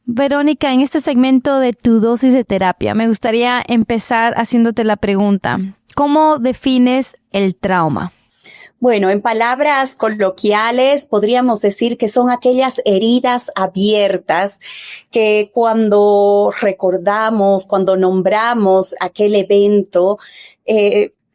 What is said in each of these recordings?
Verónica, en este segmento de tu dosis de terapia, me gustaría empezar haciéndote la pregunta: ¿cómo defines el trauma? Bueno, en palabras coloquiales podríamos decir que son aquellas heridas abiertas que cuando recordamos, cuando nombramos aquel evento,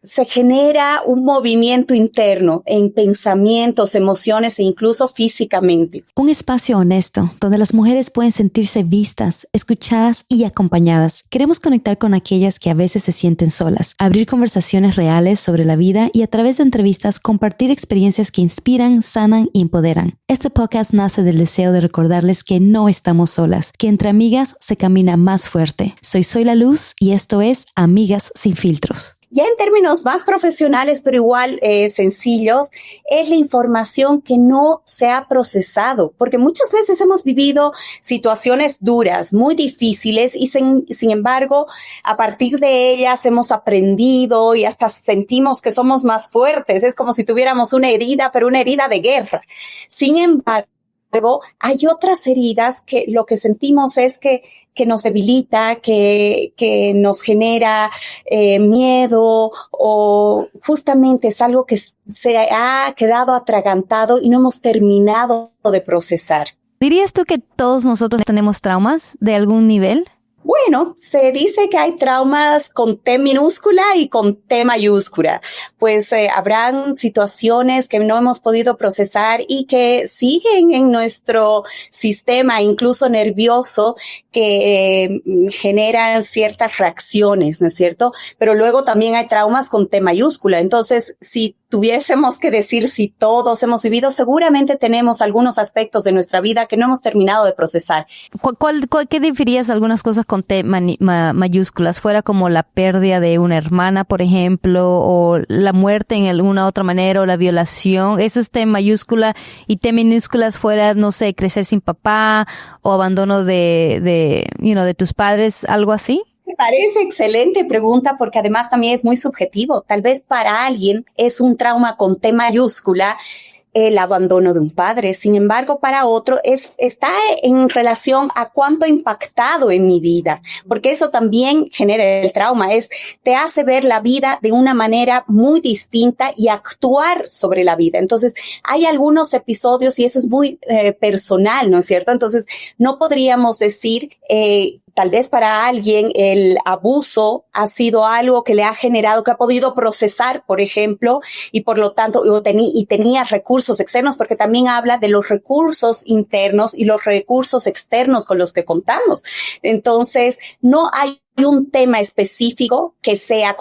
se genera un movimiento interno en pensamientos, emociones e incluso físicamente. Un espacio honesto donde las mujeres pueden sentirse vistas, escuchadas y acompañadas. Queremos conectar con aquellas que a veces se sienten solas, abrir conversaciones reales sobre la vida y a través de entrevistas compartir experiencias que inspiran, sanan y empoderan. Este podcast nace del deseo de recordarles que no estamos solas, que entre amigas se camina más fuerte. Soy La Luz y esto es Amigas Sin Filtros. Ya en términos más profesionales, pero igual sencillos, es la información que no se ha procesado, porque muchas veces hemos vivido situaciones duras, muy difíciles, y sin embargo, a partir de ellas hemos aprendido y hasta sentimos que somos más fuertes. Es como si tuviéramos una herida, pero una herida de guerra. Sin embargo, hay otras heridas que lo que sentimos es que nos debilita, que nos genera miedo, o justamente es algo que se ha quedado atragantado y no hemos terminado de procesar. ¿Dirías tú que todos nosotros tenemos traumas de algún nivel? Bueno, se dice que hay traumas con T minúscula y con T mayúscula. Pues habrán situaciones que no hemos podido procesar y que siguen en nuestro sistema, incluso nervioso, que generan ciertas reacciones, ¿no es cierto? Pero luego también hay traumas con T mayúscula. Entonces, si tuviésemos que decir si todos hemos vivido, seguramente tenemos algunos aspectos de nuestra vida que no hemos terminado de procesar. ¿Qué dirías algunas cosas con T mayúsculas? Fuera como la pérdida de una hermana, por ejemplo, o la muerte en alguna otra manera, o la violación. Eso es T mayúscula. Y T minúsculas fuera, no sé, crecer sin papá o abandono de tus padres, algo así. Me parece excelente pregunta, porque además también es muy subjetivo. Tal vez para alguien es un trauma con T mayúscula el abandono de un padre. Sin embargo, para otro está en relación a cuánto ha impactado en mi vida, porque eso también genera el trauma. Te hace ver la vida de una manera muy distinta y actuar sobre la vida. Entonces, hay algunos episodios y eso es muy personal, ¿no es cierto? Entonces, no podríamos decir tal vez para alguien el abuso ha sido algo que le ha generado, que ha podido procesar, por ejemplo, y por lo tanto, tenía recursos externos, porque también habla de los recursos internos y los recursos externos con los que contamos. Entonces, no hay un tema específico que sea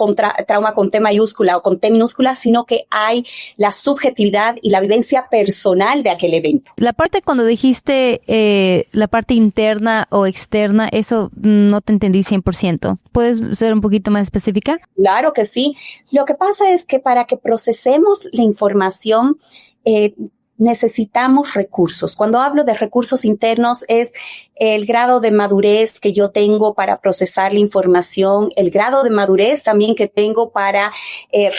trauma con T mayúscula o con T minúscula, sino que hay la subjetividad y la vivencia personal de aquel evento. La parte cuando dijiste la parte interna o externa, eso no te entendí 100%. ¿Puedes ser un poquito más específica? Claro que sí. Lo que pasa es que para que procesemos la información, necesitamos recursos. Cuando hablo de recursos internos es el grado de madurez que yo tengo para procesar la información, el grado de madurez también que tengo para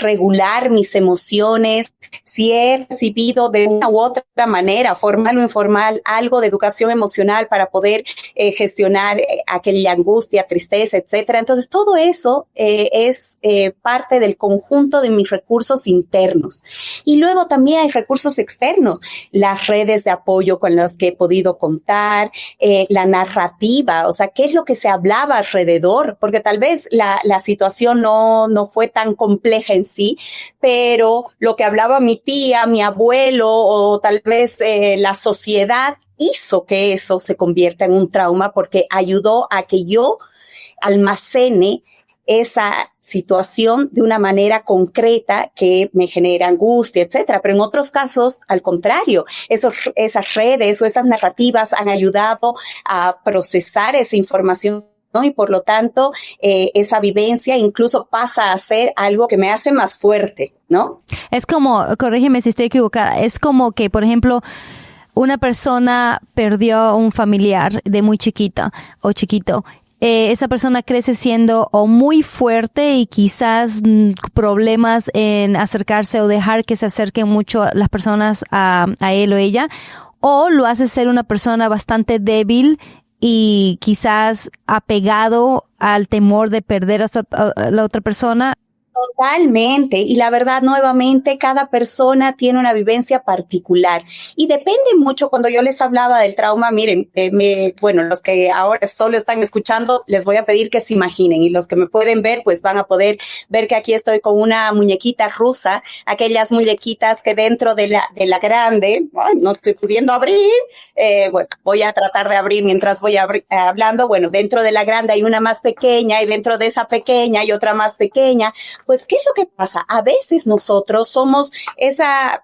regular mis emociones, si he recibido de una u otra manera, formal o informal, algo de educación emocional para poder gestionar aquella angustia, tristeza, etcétera. Entonces, todo eso es parte del conjunto de mis recursos internos. Y luego también hay recursos externos, las redes de apoyo con las que he podido contar, la narrativa, o sea, qué es lo que se hablaba alrededor, porque tal vez la situación no fue tan compleja en sí, pero lo que hablaba mi tía, mi abuelo, o tal vez la sociedad hizo que eso se convierta en un trauma, porque ayudó a que yo almacene esa situación de una manera concreta que me genera angustia, etcétera. Pero en otros casos, al contrario, esas redes o esas narrativas han ayudado a procesar esa información, ¿no? Y por lo tanto, esa vivencia incluso pasa a ser algo que me hace más fuerte, ¿no? Es como, corrígeme si estoy equivocada, es como que, por ejemplo, una persona perdió a un familiar de muy chiquita o chiquito. Esa persona crece siendo o muy fuerte y quizás problemas en acercarse o dejar que se acerquen mucho las personas a él o ella, o lo hace ser una persona bastante débil y quizás apegado al temor de perder a la otra persona. Totalmente. Y la verdad, nuevamente, cada persona tiene una vivencia particular y depende mucho. Cuando yo les hablaba del trauma, miren, bueno, los que ahora solo están escuchando, les voy a pedir que se imaginen, y los que me pueden ver, pues van a poder ver que aquí estoy con una muñequita rusa, aquellas muñequitas que dentro de la grande, ay, no estoy pudiendo abrir, bueno, voy a tratar de abrir mientras voy hablando. Bueno, dentro de la grande hay una más pequeña y dentro de esa pequeña hay otra más pequeña. Pues, ¿qué es lo que pasa? A veces nosotros somos esa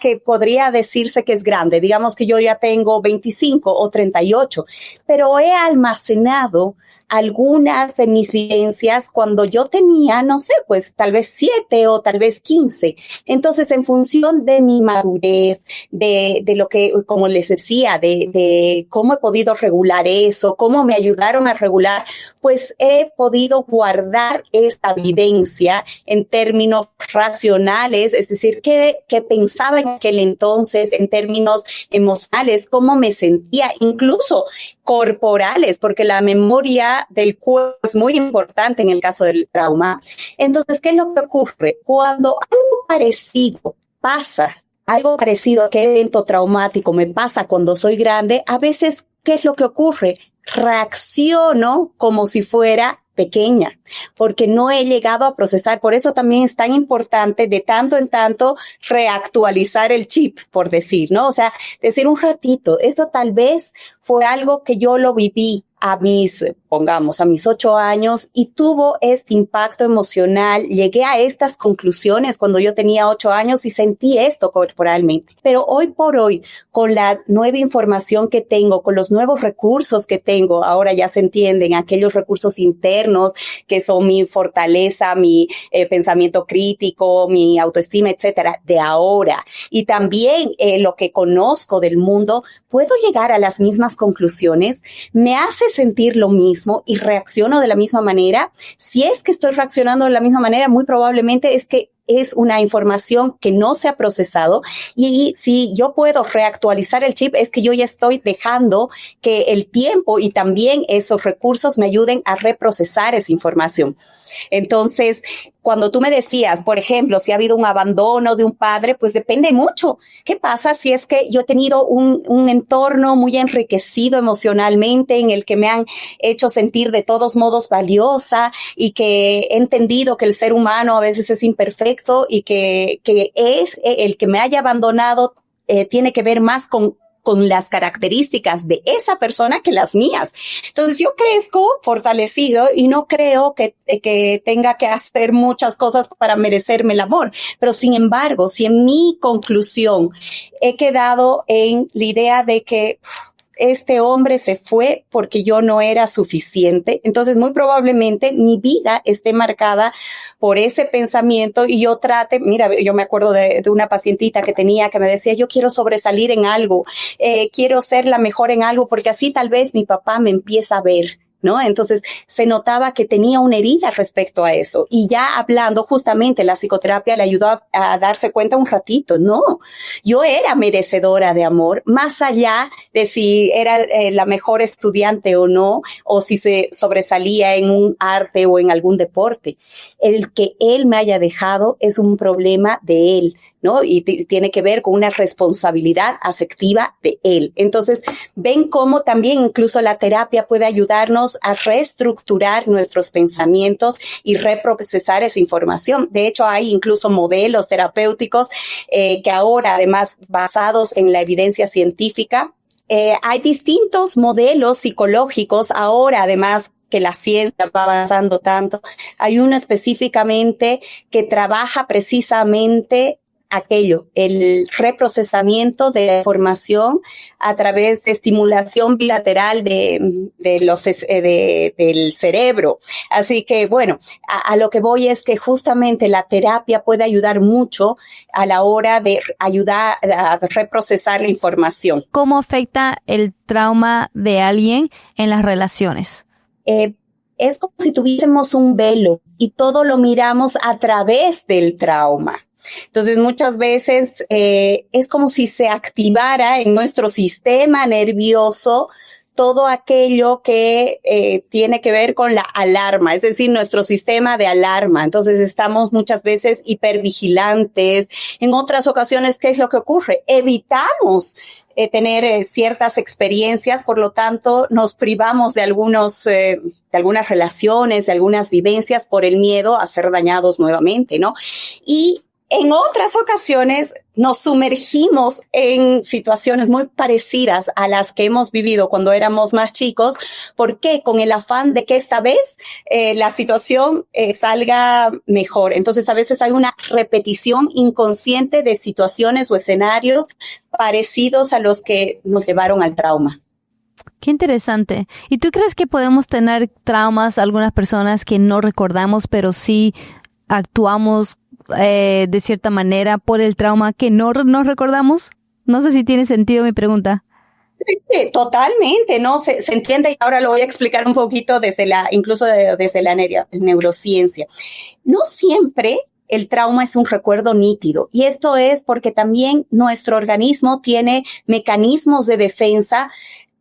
que podría decirse que es grande. Digamos que yo ya tengo 25 o 38, pero he almacenado algunas de mis vivencias cuando yo tenía, no sé, pues tal vez 7 o tal vez 15. Entonces, en función de mi madurez, de lo que, como les decía, de cómo he podido regular eso, cómo me ayudaron a regular, pues he podido guardar esta vivencia en términos racionales, es decir, qué pensaba en aquel entonces, en términos emocionales, cómo me sentía, incluso corporales, porque la memoria del cuerpo es muy importante en el caso del trauma. Entonces, ¿qué es lo que ocurre? Cuando algo parecido pasa, algo parecido a aquel evento traumático me pasa cuando soy grande, a veces, ¿qué es lo que ocurre? Reacciono como si fuera pequeña, porque no he llegado a procesar. Por eso también es tan importante de tanto en tanto reactualizar el chip, por decir, ¿no? O sea, decir un ratito, esto tal vez fue algo que yo lo viví a mis 8 años y tuvo este impacto emocional. Llegué a estas conclusiones cuando yo tenía 8 años y sentí esto corporalmente. Pero hoy por hoy, con la nueva información que tengo, con los nuevos recursos que tengo, ahora ya se entienden aquellos recursos internos que son mi fortaleza, mi pensamiento crítico, mi autoestima, etcétera, de ahora. Y también lo que conozco del mundo, puedo llegar a las mismas conclusiones, me hace sentir lo mismo y reacciono de la misma manera. Si es que estoy reaccionando de la misma manera, muy probablemente es que es una información que no se ha procesado, y si yo puedo reactualizar el chip es que yo ya estoy dejando que el tiempo y también esos recursos me ayuden a reprocesar esa información. Entonces, cuando tú me decías, por ejemplo, si ha habido un abandono de un padre, pues depende mucho. ¿Qué pasa si es que yo he tenido un entorno muy enriquecido emocionalmente en el que me han hecho sentir de todos modos valiosa y que he entendido que el ser humano a veces es imperfecto y que es el que me haya abandonado tiene que ver más con las características de esa persona que las mías? Entonces yo crezco fortalecido y no creo que tenga que hacer muchas cosas para merecerme el amor. Pero sin embargo, si en mi conclusión he quedado en la idea de que este hombre se fue porque yo no era suficiente, entonces muy probablemente mi vida esté marcada por ese pensamiento y yo mira, yo me acuerdo de una pacientita que tenía que me decía, yo quiero sobresalir en algo, quiero ser la mejor en algo porque así tal vez mi papá me empieza a ver, ¿no? Entonces se notaba que tenía una herida respecto a eso, y ya hablando justamente la psicoterapia le ayudó a darse cuenta un ratito, no, yo era merecedora de amor, más allá de si era la mejor estudiante o no, o si se sobresalía en un arte o en algún deporte. El que él me haya dejado es un problema de él, ¿no? Y tiene que ver con una responsabilidad afectiva de él. Entonces, ven cómo también incluso la terapia puede ayudarnos a reestructurar nuestros pensamientos y reprocesar esa información. De hecho, hay incluso modelos terapéuticos que ahora, además, basados en la evidencia científica, hay distintos modelos psicológicos ahora, además, que la ciencia va avanzando tanto. Hay uno específicamente que trabaja precisamente el reprocesamiento de la información a través de estimulación bilateral del cerebro. Así que, bueno, a lo que voy es que justamente la terapia puede ayudar mucho a la hora de ayudar a reprocesar la información. ¿Cómo afecta el trauma de alguien en las relaciones? Es como si tuviésemos un velo y todo lo miramos a través del trauma. Entonces, muchas veces es como si se activara en nuestro sistema nervioso todo aquello que tiene que ver con la alarma, es decir, nuestro sistema de alarma. Entonces estamos muchas veces hipervigilantes. En otras ocasiones, ¿qué es lo que ocurre? Evitamos tener ciertas experiencias, por lo tanto nos privamos de algunas relaciones, de algunas vivencias por el miedo a ser dañados nuevamente, ¿no? Y en otras ocasiones nos sumergimos en situaciones muy parecidas a las que hemos vivido cuando éramos más chicos. ¿Por qué? Con el afán de que esta vez la situación salga mejor. Entonces, a veces hay una repetición inconsciente de situaciones o escenarios parecidos a los que nos llevaron al trauma. Qué interesante. ¿Y tú crees que podemos tener traumas, algunas personas que no recordamos, pero sí actuamos de cierta manera por el trauma que no recordamos? No sé si tiene sentido mi pregunta. Totalmente, ¿no? Se entiende, y ahora lo voy a explicar un poquito desde la neurociencia. No siempre el trauma es un recuerdo nítido, y esto es porque también nuestro organismo tiene mecanismos de defensa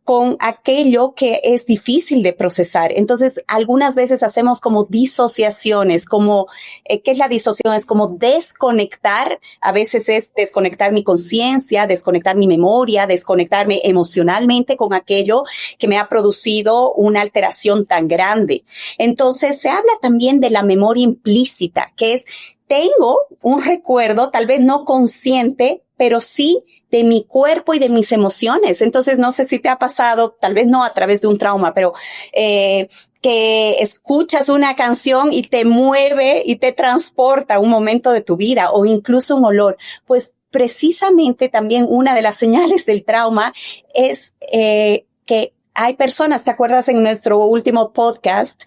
con aquello que es difícil de procesar. Entonces, algunas veces hacemos como disociaciones, ¿qué es la disociación? Es como desconectar, a veces es desconectar mi conciencia, desconectar mi memoria, desconectarme emocionalmente con aquello que me ha producido una alteración tan grande. Entonces, se habla también de la memoria implícita, que es, tengo un recuerdo, tal vez no consciente, pero sí de mi cuerpo y de mis emociones. Entonces, no sé si te ha pasado, tal vez no a través de un trauma, pero que escuchas una canción y te mueve y te transporta a un momento de tu vida, o incluso un olor. Pues precisamente también una de las señales del trauma es que hay personas, ¿te acuerdas en nuestro último podcast?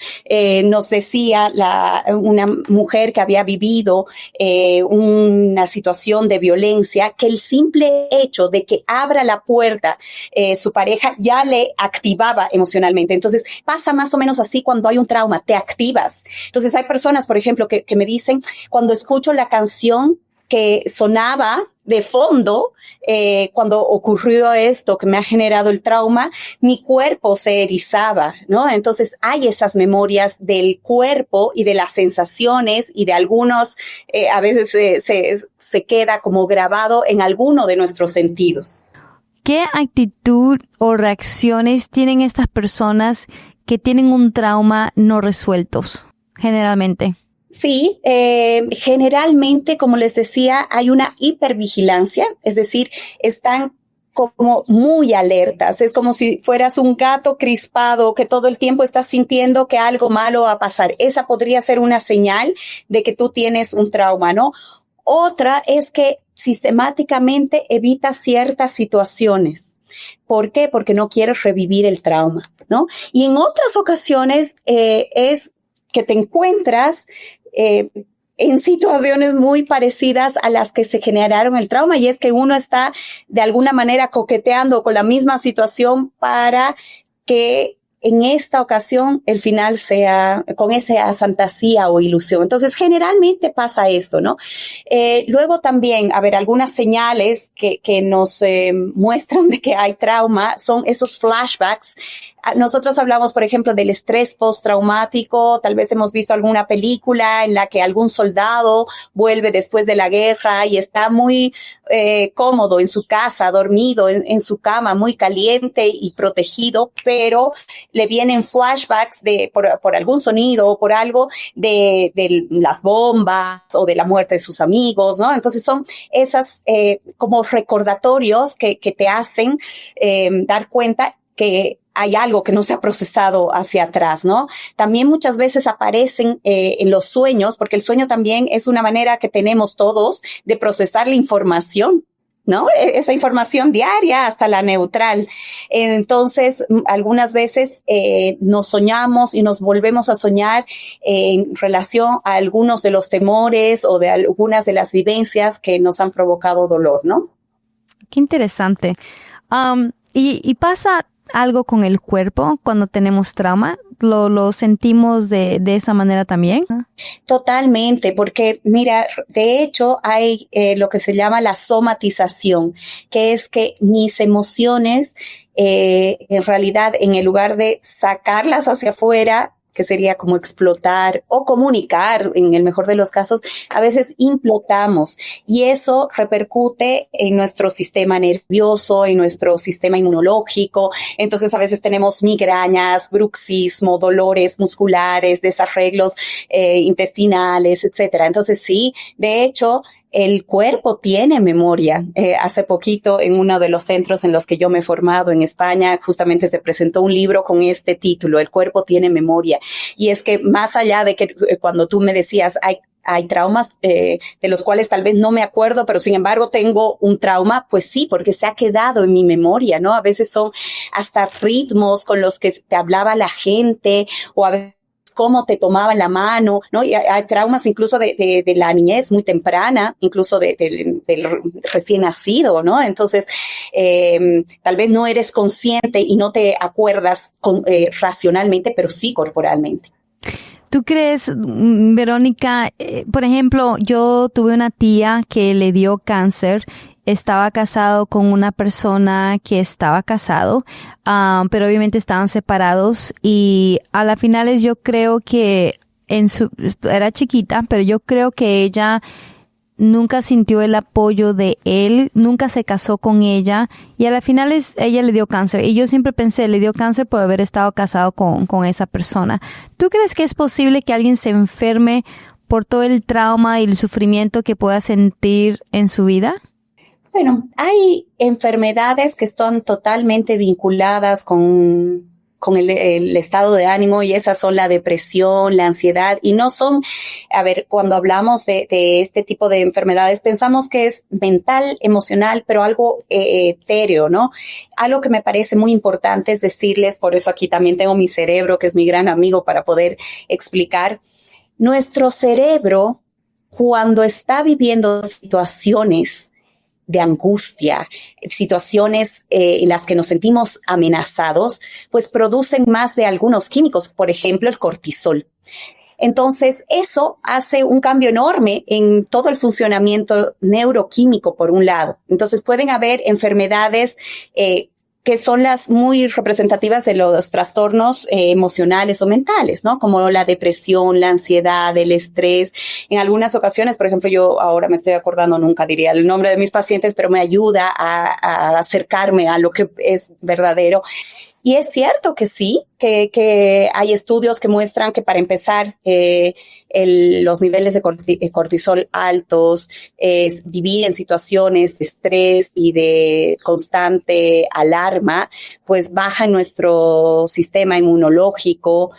Nos decía una mujer que había vivido una situación de violencia, que el simple hecho de que abra la puerta su pareja ya le activaba emocionalmente. Entonces pasa más o menos así cuando hay un trauma, te activas. Entonces hay personas, por ejemplo, que me dicen, cuando escucho la canción que sonaba de fondo cuando ocurrió esto que me ha generado el trauma, mi cuerpo se erizaba, ¿no? Entonces hay esas memorias del cuerpo y de las sensaciones, y de algunos, a veces se queda como grabado en alguno de nuestros sentidos. ¿Qué actitud o reacciones tienen estas personas que tienen un trauma no resueltos, generalmente? Sí, generalmente, como les decía, hay una hipervigilancia, es decir, están como muy alertas. Es como si fueras un gato crispado que todo el tiempo estás sintiendo que algo malo va a pasar. Esa podría ser una señal de que tú tienes un trauma, ¿no? Otra es que sistemáticamente evitas ciertas situaciones. ¿Por qué? Porque no quieres revivir el trauma, ¿no? Y en otras ocasiones es que te encuentras en situaciones muy parecidas a las que se generaron el trauma, y es que uno está de alguna manera coqueteando con la misma situación para que en esta ocasión el final sea con esa fantasía o ilusión. Entonces, generalmente pasa esto, ¿no? Luego también, algunas señales que nos muestran de que hay trauma son esos flashbacks. Nosotros hablamos, por ejemplo, del estrés postraumático. Tal vez hemos visto alguna película en la que algún soldado vuelve después de la guerra y está muy cómodo en su casa, dormido en su cama, muy caliente y protegido, pero le vienen flashbacks por algún sonido o por algo de las bombas o de la muerte de sus amigos, ¿no? Entonces son esas como recordatorios que te hacen dar cuenta que hay algo que no se ha procesado hacia atrás, ¿no? También muchas veces aparecen en los sueños, porque el sueño también es una manera que tenemos todos de procesar la información, ¿no? Esa información diaria hasta la neutral. Entonces, algunas veces nos soñamos y nos volvemos a soñar en relación a algunos de los temores o de algunas de las vivencias que nos han provocado dolor, ¿no? Qué interesante. ¿Y pasa algo con el cuerpo cuando tenemos trauma? ¿Lo sentimos de esa manera también? Totalmente, porque mira, de hecho hay lo que se llama la somatización, que es que mis emociones en realidad en el lugar de sacarlas hacia afuera, que sería como explotar o comunicar, en el mejor de los casos, a veces implotamos y eso repercute en nuestro sistema nervioso, en nuestro sistema inmunológico. Entonces a veces tenemos migrañas, bruxismo, dolores musculares, desarreglos intestinales, etcétera. Entonces sí, de hecho, el cuerpo tiene memoria. Hace poquito en uno de los centros en los que yo me he formado en España, justamente se presentó un libro con este título, El cuerpo tiene memoria. Y es que más allá de que cuando tú me decías, hay traumas de los cuales tal vez no me acuerdo, pero sin embargo tengo un trauma, pues sí, porque se ha quedado en mi memoria, ¿no? A veces son hasta ritmos con los que te hablaba la gente o a veces cómo te tomaban la mano, ¿no? Y hay traumas incluso de la niñez muy temprana, incluso del recién nacido, ¿no? Entonces, tal vez no eres consciente y no te acuerdas racionalmente, pero sí corporalmente. ¿Tú crees, Verónica, por ejemplo, yo tuve una tía que le dio cáncer, estaba casado con una persona que estaba casado, pero obviamente estaban separados y a las finales yo creo que era chiquita, pero yo creo que ella nunca sintió el apoyo de él, nunca se casó con ella y a la final ella le dio cáncer. Y yo siempre pensé, le dio cáncer por haber estado casado con esa persona. ¿Tú crees que es posible que alguien se enferme por todo el trauma y el sufrimiento que pueda sentir en su vida? Bueno, hay enfermedades que están totalmente vinculadas con el estado de ánimo y esas son la depresión, la ansiedad y no son, a ver, cuando hablamos de este tipo de enfermedades pensamos que es mental, emocional, pero algo etéreo, ¿no? Algo que me parece muy importante es decirles, por eso aquí también tengo mi cerebro, que es mi gran amigo para poder explicar, nuestro cerebro cuando está viviendo situaciones de angustia, situaciones en las que nos sentimos amenazados, pues producen más de algunos químicos, por ejemplo, el cortisol. Entonces, eso hace un cambio enorme en todo el funcionamiento neuroquímico, por un lado. Entonces, pueden haber enfermedades que son las muy representativas de los trastornos emocionales o mentales, ¿no? Como la depresión, la ansiedad, el estrés. En algunas ocasiones, por ejemplo, yo ahora me estoy acordando, nunca diría el nombre de mis pacientes, pero me ayuda a acercarme a lo que es verdadero. Y es cierto que sí, que hay estudios que muestran que para empezar los niveles de cortisol altos, vivir en situaciones de estrés y de constante alarma, pues baja nuestro sistema inmunológico,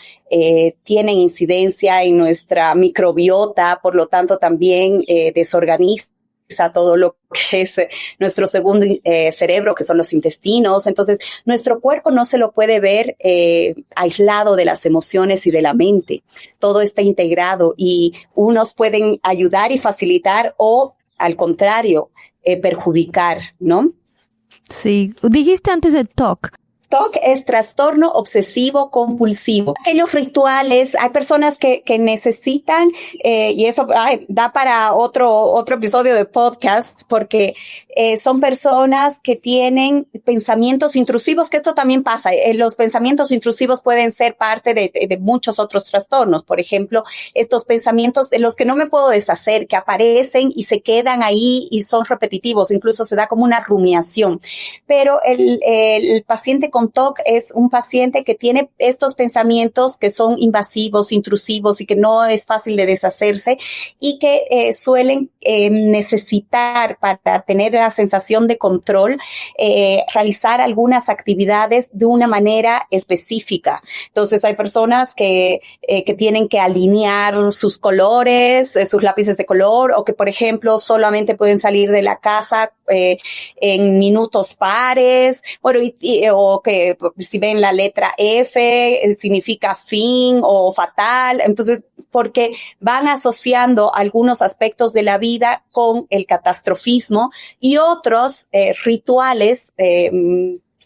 tienen incidencia en nuestra microbiota, por lo tanto también desorganiza todo lo que es nuestro segundo cerebro, que son los intestinos. Entonces, nuestro cuerpo no se lo puede ver aislado de las emociones y de la mente. Todo está integrado y unos pueden ayudar y facilitar o, al contrario, perjudicar, ¿no? Sí, dijiste antes de TOC. TOC es trastorno obsesivo compulsivo. Aquellos rituales, hay personas que necesitan, y eso da para otro episodio de podcast, porque son personas que tienen pensamientos intrusivos, que esto también pasa. Los pensamientos intrusivos pueden ser parte de muchos otros trastornos. Por ejemplo, estos pensamientos de los que no me puedo deshacer, que aparecen y se quedan ahí y son repetitivos, incluso se da como una rumiación. Pero el paciente con TOC es un paciente que tiene estos pensamientos que son invasivos, intrusivos y que no es fácil de deshacerse y que suelen necesitar, para tener la sensación de control, realizar algunas actividades de una manera específica. Entonces hay personas que tienen que alinear sus colores, sus lápices de color, o que por ejemplo solamente pueden salir de la casa en minutos pares, bueno, o que si ven la letra F significa fin o fatal. Entonces, porque van asociando algunos aspectos de la vida con el catastrofismo y otros rituales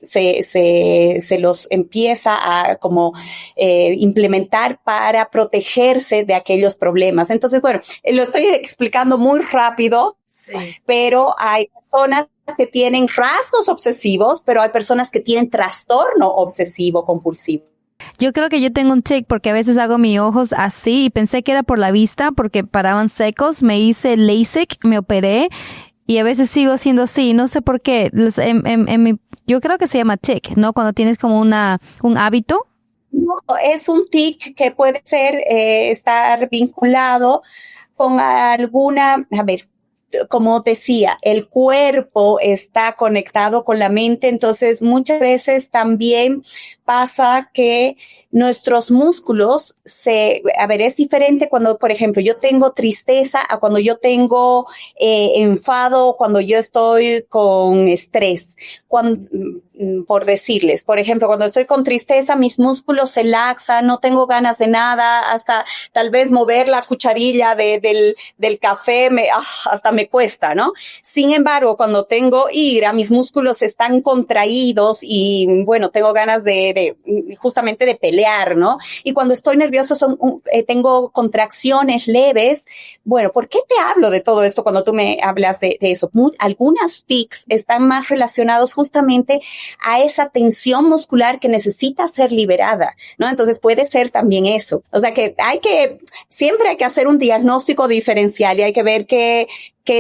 se los empieza a como implementar para protegerse de aquellos problemas. Entonces, bueno, lo estoy explicando muy rápido, sí, pero hay personas que tienen rasgos obsesivos, pero hay personas que tienen trastorno obsesivo compulsivo. Yo creo que yo tengo un tic porque a veces hago mis ojos así y pensé que era por la vista porque paraban secos. Me hice LASIK, me operé y a veces sigo siendo así. No sé por qué. Yo creo que se llama tic, ¿no? Cuando tienes como un hábito. No, es un tic que puede ser estar vinculado con alguna, a ver, como decía, el cuerpo está conectado con la mente, entonces muchas veces también pasa que nuestros músculos es diferente cuando, por ejemplo, yo tengo tristeza a cuando yo tengo enfado, cuando yo estoy con estrés. Por decirles, por ejemplo, cuando estoy con tristeza, mis músculos se laxan, no tengo ganas de nada, hasta tal vez mover la cucharilla del café hasta me cuesta, ¿no? Sin embargo, cuando tengo ira, mis músculos están contraídos y, bueno, tengo ganas justamente de pelear, ¿no? Y cuando estoy nervioso tengo contracciones leves. Bueno, ¿por qué te hablo de todo esto cuando tú me hablas de eso? Algunas tics están más relacionados justamente a esa tensión muscular que necesita ser liberada, ¿no? Entonces puede ser también eso. O sea que siempre hay que hacer un diagnóstico diferencial y hay que ver qué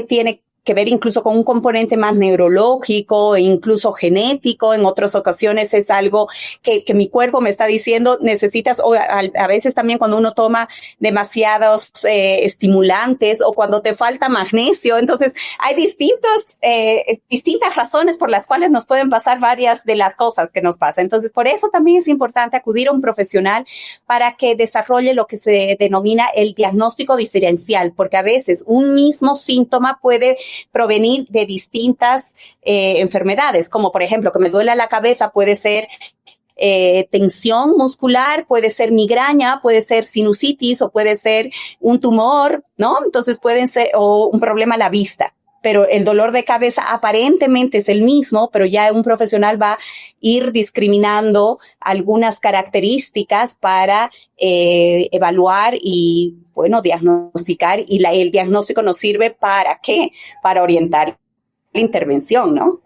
tiene que ver incluso con un componente más neurológico e incluso genético. En otras ocasiones es algo que mi cuerpo me está diciendo necesitas, o a veces también cuando uno toma demasiados estimulantes o cuando te falta magnesio. Entonces hay distintas razones por las cuales nos pueden pasar varias de las cosas que nos pasan. Entonces por eso también es importante acudir a un profesional para que desarrolle lo que se denomina el diagnóstico diferencial, porque a veces un mismo síntoma puede provenir de distintas enfermedades, como por ejemplo que me duela la cabeza puede ser tensión muscular, puede ser migraña, puede ser sinusitis o puede ser un tumor, ¿no? Entonces pueden ser o un problema a la vista. Pero el dolor de cabeza aparentemente es el mismo, pero ya un profesional va a ir discriminando algunas características para evaluar y, bueno, diagnosticar. Y el diagnóstico nos sirve ¿para qué? Para orientar la intervención, ¿no?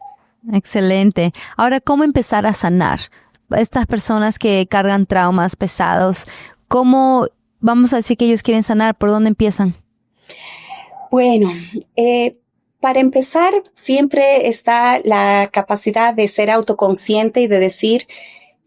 Excelente. Ahora, ¿cómo empezar a sanar? Estas personas que cargan traumas pesados, ¿cómo vamos a decir que ellos quieren sanar? ¿Por dónde empiezan? Bueno, para empezar, siempre está la capacidad de ser autoconsciente y de decir,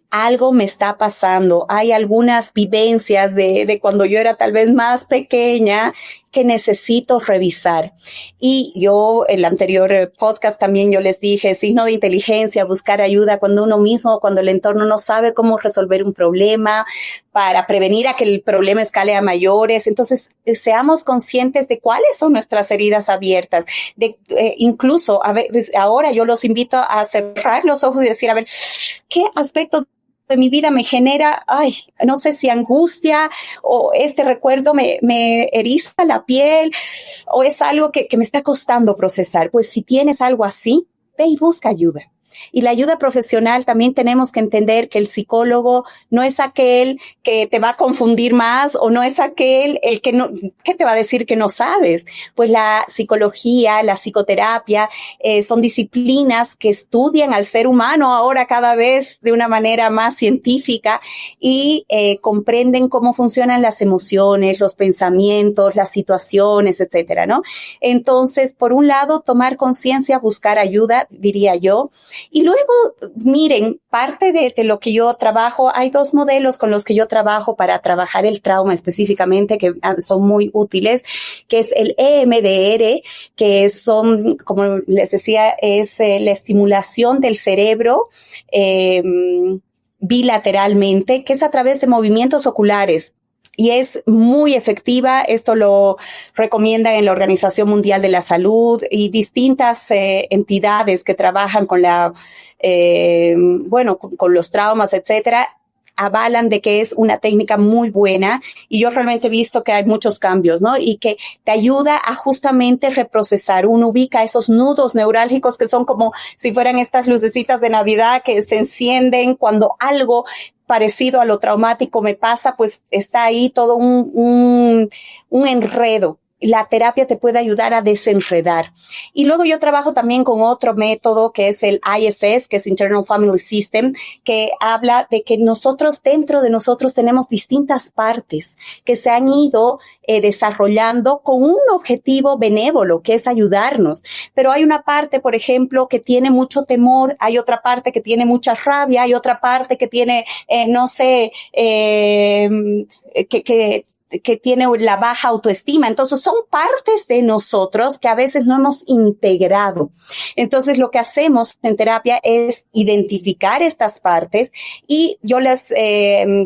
algo me está pasando. Hay algunas vivencias de cuando yo era tal vez más pequeña que necesito revisar. Y yo, el anterior podcast también yo les dije, signo de inteligencia, buscar ayuda cuando uno mismo, cuando el entorno no sabe cómo resolver un problema, para prevenir a que el problema escale a mayores. Entonces, seamos conscientes de cuáles son nuestras heridas abiertas. Incluso, ahora yo los invito a cerrar los ojos y decir, a ver, ¿qué aspecto de mi vida me genera, no sé si angustia o este recuerdo me eriza la piel o es algo que me está costando procesar? Pues si tienes algo así, ve y busca ayuda. Y la ayuda profesional también tenemos que entender que el psicólogo no es aquel que te va a confundir más o no es aquel el que no, que te va a decir que no sabes. Pues la psicología, la psicoterapia son disciplinas que estudian al ser humano ahora cada vez de una manera más científica y comprenden cómo funcionan las emociones, los pensamientos, las situaciones, etcétera, ¿no? Entonces, por un lado, tomar conciencia, buscar ayuda, diría yo. Y luego, miren, parte de lo que yo trabajo, hay dos modelos con los que yo trabajo para trabajar el trauma específicamente que son muy útiles, que es el EMDR, que son, como les decía, es la estimulación del cerebro bilateralmente, que es a través de movimientos oculares. Y es muy efectiva. Esto lo recomienda en la Organización Mundial de la Salud y distintas entidades que trabajan con con los traumas, etcétera. avalan de que es una técnica muy buena y yo realmente he visto que hay muchos cambios, ¿no? Y que te ayuda a justamente reprocesar. Uno ubica esos nudos neurálgicos que son como si fueran estas lucecitas de Navidad que se encienden cuando algo parecido a lo traumático me pasa, pues está ahí todo un enredo. La terapia te puede ayudar a desenredar. Y luego yo trabajo también con otro método que es el IFS, que es Internal Family System, que habla de que nosotros, dentro de nosotros, tenemos distintas partes que se han ido desarrollando con un objetivo benévolo, que es ayudarnos. Pero hay una parte, por ejemplo, que tiene mucho temor, hay otra parte que tiene mucha rabia, hay otra parte que tiene, que tiene la baja autoestima. Entonces son partes de nosotros que a veces no hemos integrado. Entonces lo que hacemos en terapia es identificar estas partes y yo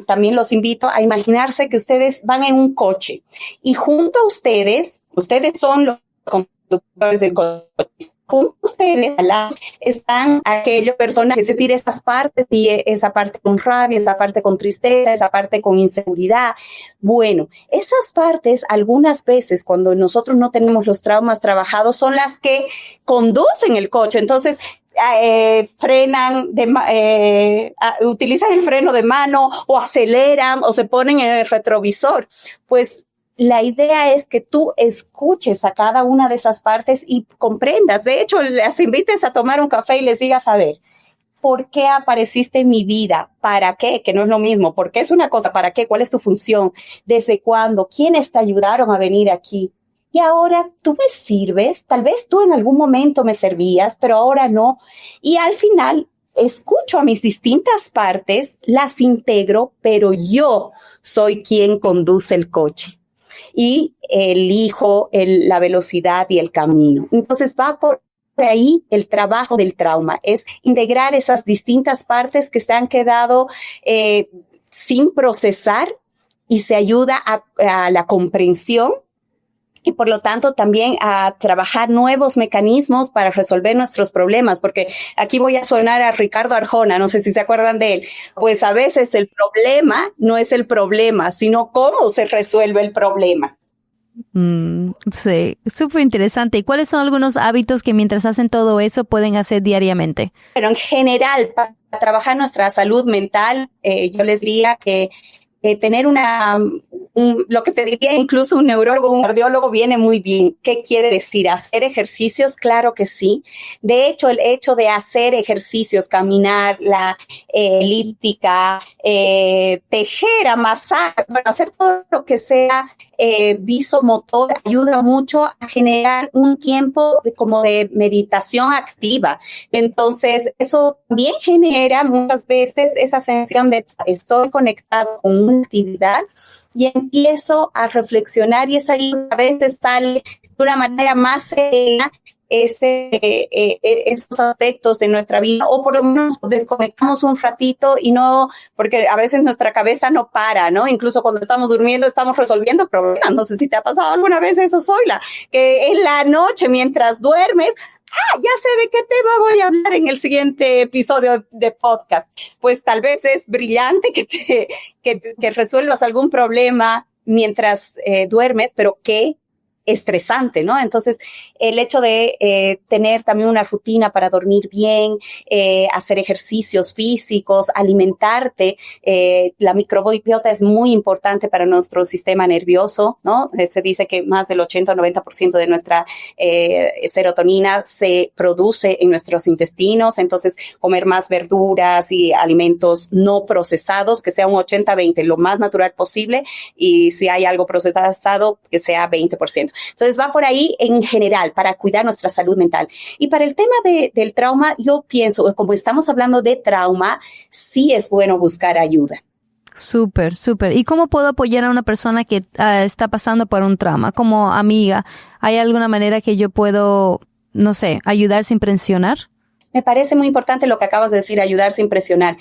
también los invito a imaginarse que ustedes van en un coche y junto a ustedes son los conductores del coche. Junto a ustedes, al lado, están aquellas personas, es decir, esas partes, y esa parte con rabia, esa parte con tristeza, esa parte con inseguridad. Bueno, esas partes, algunas veces, cuando nosotros no tenemos los traumas trabajados, son las que conducen el coche. Entonces, frenan, utilizan el freno de mano, o aceleran, o se ponen en el retrovisor. Pues, la idea es que tú escuches a cada una de esas partes y comprendas. De hecho, las invites a tomar un café y les digas, a ver, ¿por qué apareciste en mi vida? ¿Para qué? Que no es lo mismo. ¿Por qué es una cosa? ¿Para qué? ¿Cuál es tu función? ¿Desde cuándo? ¿Quiénes te ayudaron a venir aquí? Y ahora tú me sirves. Tal vez tú en algún momento me servías, pero ahora no. Y al final escucho a mis distintas partes, las integro, pero yo soy quien conduce el coche. Y elijo la velocidad y el camino. Entonces va por ahí el trabajo del trauma, es integrar esas distintas partes que se han quedado sin procesar y se ayuda a la comprensión y por lo tanto también a trabajar nuevos mecanismos para resolver nuestros problemas, porque aquí voy a sonar a Ricardo Arjona, no sé si se acuerdan de él. Pues a veces el problema no es el problema, sino cómo se resuelve el problema. Sí, súper interesante. ¿Y cuáles son algunos hábitos que mientras hacen todo eso pueden hacer diariamente? Pero en general, para trabajar nuestra salud mental, yo les diría que tener lo que te diría incluso un neurólogo, un cardiólogo viene muy bien. ¿Qué quiere decir? ¿Hacer ejercicios? Claro que sí. De hecho, el hecho de hacer ejercicios, caminar, la elíptica, tejer, amasar, bueno, hacer todo lo que sea visomotor ayuda mucho a generar un tiempo como de meditación activa. Entonces, eso también genera muchas veces esa sensación de estoy conectado con una actividad y empiezo a reflexionar y es ahí a veces sale de una manera más serena esos aspectos de nuestra vida, o por lo menos desconectamos un ratito y no, porque a veces nuestra cabeza no para, ¿no? Incluso cuando estamos durmiendo estamos resolviendo problemas. No sé si te ha pasado alguna vez eso, Zoila, que en la noche mientras duermes, ya sé de qué tema voy a hablar en el siguiente episodio de podcast. Pues tal vez es brillante que resuelvas algún problema mientras duermes, pero qué estresante, ¿no? Entonces, el hecho de tener también una rutina para dormir bien, hacer ejercicios físicos, alimentarte, la microbiota es muy importante para nuestro sistema nervioso, ¿no? Se dice que más del 80 o 90% de nuestra serotonina se produce en nuestros intestinos, entonces comer más verduras y alimentos no procesados, que sea un 80-20, lo más natural posible, y si hay algo procesado, que sea 20%. Entonces va por ahí en general para cuidar nuestra salud mental. Y para el tema del trauma, yo pienso, como estamos hablando de trauma, sí es bueno buscar ayuda. Súper, súper. ¿Y cómo puedo apoyar a una persona que está pasando por un trauma? Como amiga, ¿hay alguna manera que yo puedo, no sé, ayudar sin presionar? Me parece muy importante lo que acabas de decir, ayudar sin presionar.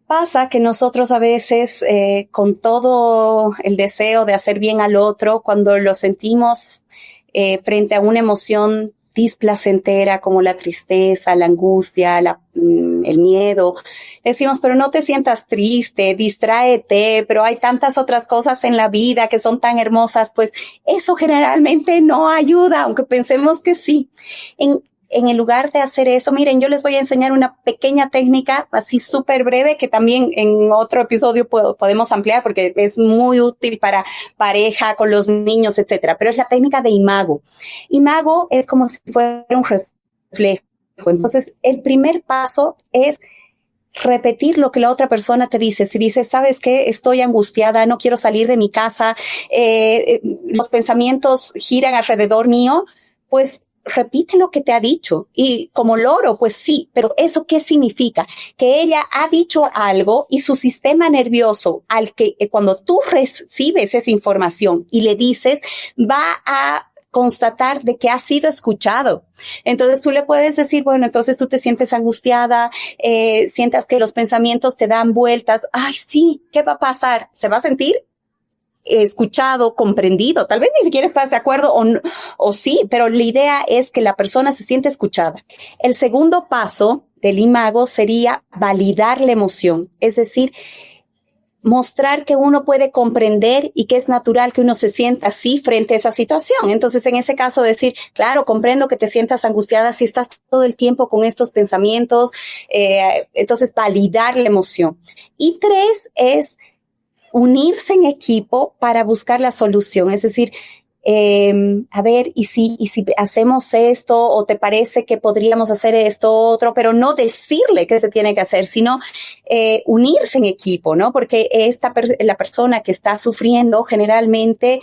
Pasa que nosotros a veces, con todo el deseo de hacer bien al otro, cuando lo sentimos frente a una emoción displacentera como la tristeza, la angustia, el miedo. Decimos, pero no te sientas triste, distráete, pero hay tantas otras cosas en la vida que son tan hermosas, pues eso generalmente no ayuda, aunque pensemos que sí. En el lugar de hacer eso, miren, yo les voy a enseñar una pequeña técnica así súper breve que también en otro episodio podemos ampliar porque es muy útil para pareja, con los niños, etcétera. Pero es la técnica de imago. Imago es como si fuera un reflejo. Entonces, el primer paso es repetir lo que la otra persona te dice. Si dices, ¿sabes qué? Estoy angustiada, no quiero salir de mi casa, los pensamientos giran alrededor mío, pues repite lo que te ha dicho. Y como loro, pues sí, pero ¿eso qué significa? Que ella ha dicho algo y su sistema nervioso, al que cuando tú recibes esa información y le dices, va a constatar de que ha sido escuchado. Entonces tú le puedes decir, bueno, entonces tú te sientes angustiada, sientas que los pensamientos te dan vueltas. Ay, sí, ¿qué va a pasar? ¿Se va a sentir escuchado, comprendido? Tal vez ni siquiera estás de acuerdo o sí, pero la idea es que la persona se siente escuchada. El segundo paso del imago sería validar la emoción, es decir, mostrar que uno puede comprender y que es natural que uno se sienta así frente a esa situación. Entonces, en ese caso, decir, claro, comprendo que te sientas angustiada si estás todo el tiempo con estos pensamientos. Entonces, validar la emoción. Y 3 es unirse en equipo para buscar la solución. Es decir, a ver, ¿y si hacemos esto o te parece que podríamos hacer esto otro? Pero no decirle qué se tiene que hacer, sino unirse en equipo, ¿no? Porque la persona que está sufriendo generalmente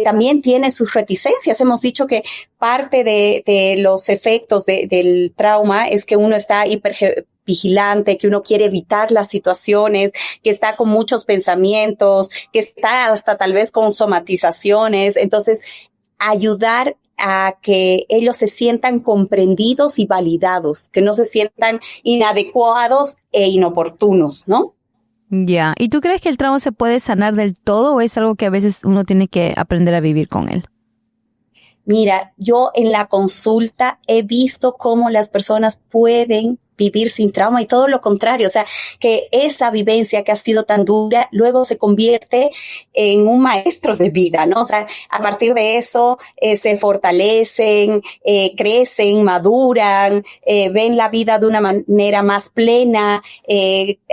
también tiene sus reticencias. Hemos dicho que parte de los efectos del trauma es que uno está vigilante, que uno quiere evitar las situaciones, que está con muchos pensamientos, que está hasta tal vez con somatizaciones. Entonces, ayudar a que ellos se sientan comprendidos y validados, que no se sientan inadecuados e inoportunos, ¿no? Ya. ¿Y tú crees que el trauma se puede sanar del todo o es algo que a veces uno tiene que aprender a vivir con él? Mira, yo en la consulta he visto cómo las personas pueden vivir sin trauma y todo lo contrario, o sea, que esa vivencia que ha sido tan dura luego se convierte en un maestro de vida, ¿no? O sea, a partir de eso se fortalecen, crecen, maduran, ven la vida de una manera más plena,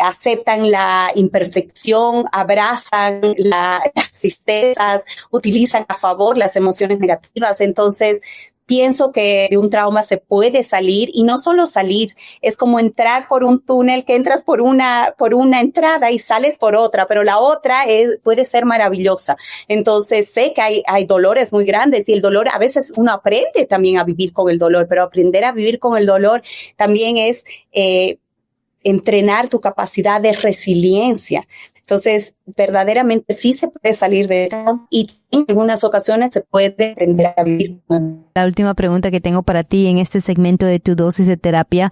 aceptan la imperfección, abrazan las tristezas, utilizan a favor las emociones negativas. Entonces, pienso que de un trauma se puede salir y no solo salir, es como entrar por un túnel que entras por una entrada y sales por otra, pero la otra puede ser maravillosa. Entonces sé que hay dolores muy grandes y el dolor a veces uno aprende también a vivir con el dolor, pero aprender a vivir con el dolor también es entrenar tu capacidad de resiliencia. Entonces, verdaderamente sí se puede salir de esto y en algunas ocasiones se puede aprender a vivir. La última pregunta que tengo para ti en este segmento de tu dosis de terapia,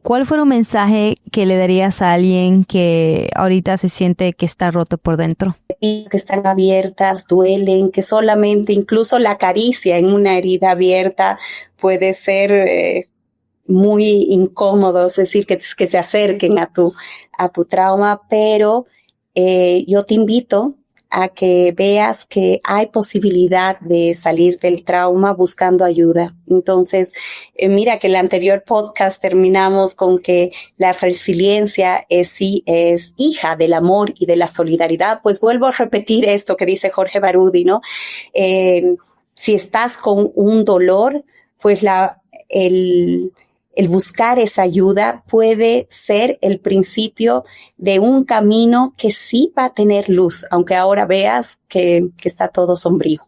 ¿cuál fue un mensaje que le darías a alguien que ahorita se siente que está roto por dentro? Que están abiertas, duelen, que solamente incluso la caricia en una herida abierta puede ser muy incómodo, es decir, que se acerquen a tu trauma, pero yo te invito a que veas que hay posibilidad de salir del trauma buscando ayuda. Entonces, mira que en el anterior podcast terminamos con que la resiliencia es hija del amor y de la solidaridad. Pues vuelvo a repetir esto que dice Jorge Baroudi, ¿no? Si estás con un dolor, pues el buscar esa ayuda puede ser el principio de un camino que sí va a tener luz, aunque ahora veas que está todo sombrío.